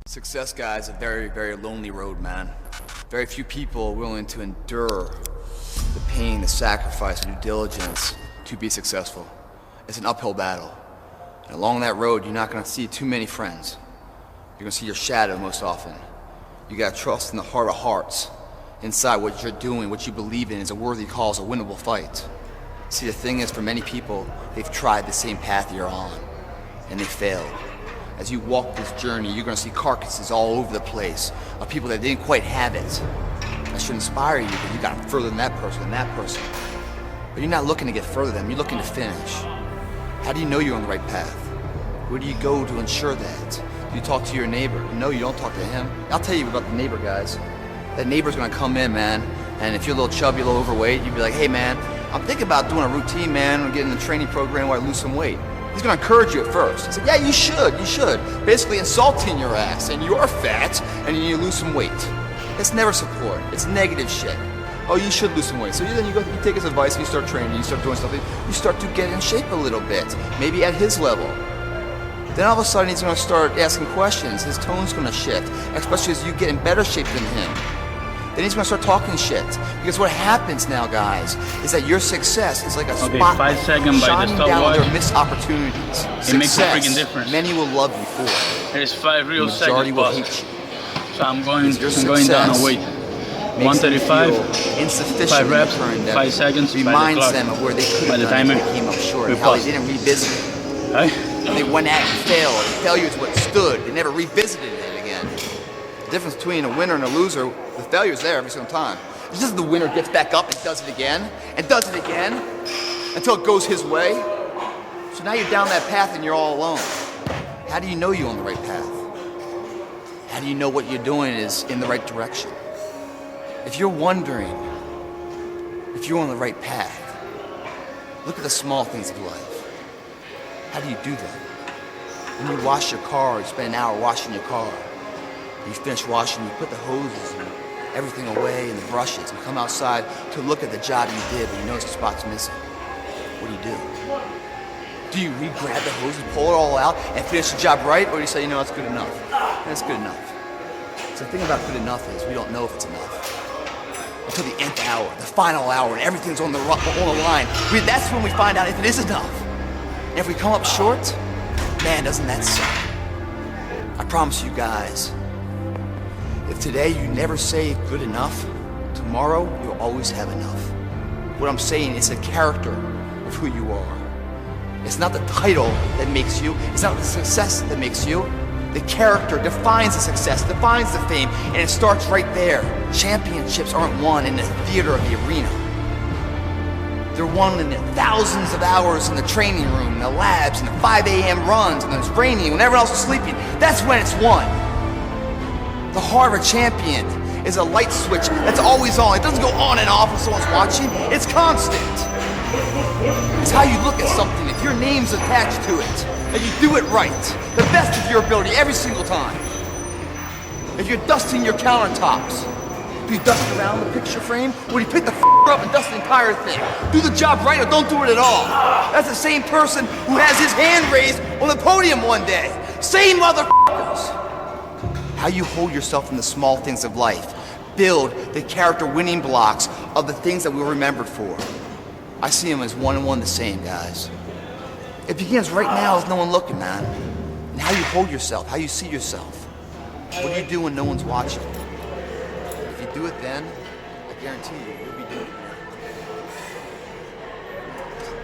Success, guys, is a very, very lonely road, man. Very few people are willing to endure the pain, the sacrifice, the due diligence to be successful. It's an uphill battle. And along that road, you're not gonna see too many friends. You're gonna see your shadow most often. You gotta trust in the heart of hearts. Inside what you're doing, what you believe in is a worthy cause, a winnable fight. See, the thing is, for many people, they've tried the same path you're on, and they failed. As you walk this journey, you're gonna see carcasses all over the place of people that didn't quite have it. That should inspire you, because you got further than that person and that person. But you're not looking to get further than them, you're looking to finish. How do you know you're on the right path? Where do you go to ensure that? Do you talk to your neighbor? No, you don't talk to him. I'll tell you about the neighbor, guys. That neighbor's gonna come in, man, and if you're a little chubby, a little overweight, you'd be like, hey man, I'm thinking about doing a routine, man, and getting in the training program where I lose some weight. He's gonna encourage you at first. He said, yeah, you should. Basically insulting your ass, and you're fat, and you need to lose some weight. It's never support, it's negative shit. Oh, you should lose some weight. So then you take his advice, and you start training, you start doing something, you start to get in shape a little bit, maybe at his level. Then all of a sudden he's gonna start asking questions, his tone's gonna shift, especially as you get in better shape than him. Then he's gonna start talking shit. Because what happens now, guys, is that your success is like a spotlight shining down on their missed opportunities. It makes a freaking difference. Many will love you for it. There's 5 real The majority seconds will past. hate you. So I'm going down a weight. 135, 5 reps, 5 seconds, reminds them of where they could have done it, they came up short, and how they didn't revisit it. Right? And they went at it and failed. Failure is what stood. They never revisited it again. The difference between a winner and a loser, the failure is there every single time. It's just the winner gets back up and does it again, until it goes his way. So now you're down that path and you're all alone. How do you know you're on the right path? How do you know what you're doing is in the right direction? If you're wondering if you're on the right path, look at the small things of life. How do you do that? When you wash your car, you spend an hour washing your car. You finish washing, you put the hoses and everything away and the brushes and come outside to look at the job you did, but you notice the spot's missing. What do? Do you re-grab the hose and pull it all out and finish the job right, or do you say, you know, it's good enough? That's good enough. So the thing about good enough is we don't know if it's enough. Until the nth hour, the final hour, and everything's on the line. That's when we find out if it is enough. And if we come up short, man, doesn't that suck? I promise you guys, if today you never say good enough, tomorrow you'll always have enough. What I'm saying is the character of who you are. It's not the title that makes you, it's not the success that makes you. The character defines the success, defines the fame, and it starts right there. Championships aren't won in the theater of the arena. They're won in the thousands of hours in the training room, in the labs, in the 5 a.m. runs, when it's raining, when everyone else is sleeping. That's when it's won. The heart of a champion is a light switch that's always on. It doesn't go on and off when someone's watching. It's constant. It's how you look at something. If your name's attached to it, and you do it right, the best of your ability every single time. If you're dusting your countertops, do you dust around the picture frame, or do you pick the up and dust the entire thing? Do the job right or don't do it at all. That's the same person who has his hand raised on the podium one day. Same motherfuckers. How you hold yourself in the small things of life. Build the character winning blocks of the things that we were remembered for. I see them as one and one the same, guys. It begins right now with no one looking, man. And how you hold yourself, how you see yourself. What do you do when no one's watching? If you do it then, I guarantee you'll be doing it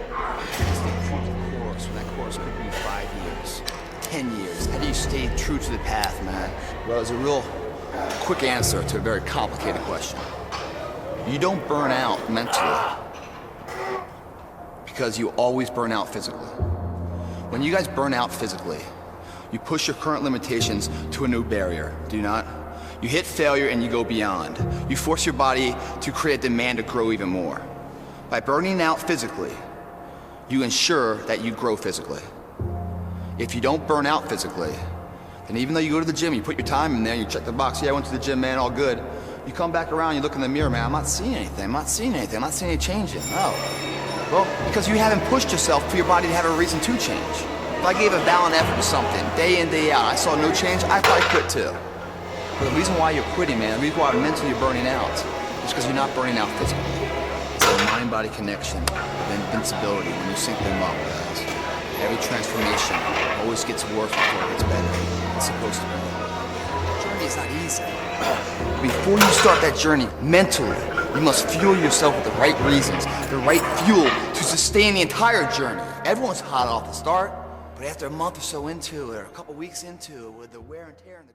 now. Stay true to the course when that course could be 5 years, 10 years. How do you stay true to the path, man? Well, it's a real quick answer to a very complicated question. You don't burn out mentally because you always burn out physically. When you guys burn out physically, you push your current limitations to a new barrier, do you not? You hit failure and you go beyond. You force your body to create a demand to grow even more. By burning out physically, you ensure that you grow physically. If you don't burn out physically, then even though you go to the gym, you put your time in there, you check the box, yeah, I went to the gym, man, all good. You come back around, you look in the mirror, man, I'm not seeing anything, I'm not seeing any changes. No. Well, because you haven't pushed yourself for your body to have a reason to change. If I gave a valiant effort to something, day in, day out, I saw no change, I'd probably quit too. But the reason why you're quitting, man, the reason why mentally you're burning out, is because you're not burning out physically. It's a mind-body connection of invincibility when you sync them up, guys. Every transformation always gets worse before it gets better. It's supposed to be. The journey is not easy. Before you start that journey, mentally, you must fuel yourself with the right reasons, the right fuel to sustain the entire journey. Everyone's hot off the start, but after a month or so into it, or a couple weeks into it, with the wear and tear in the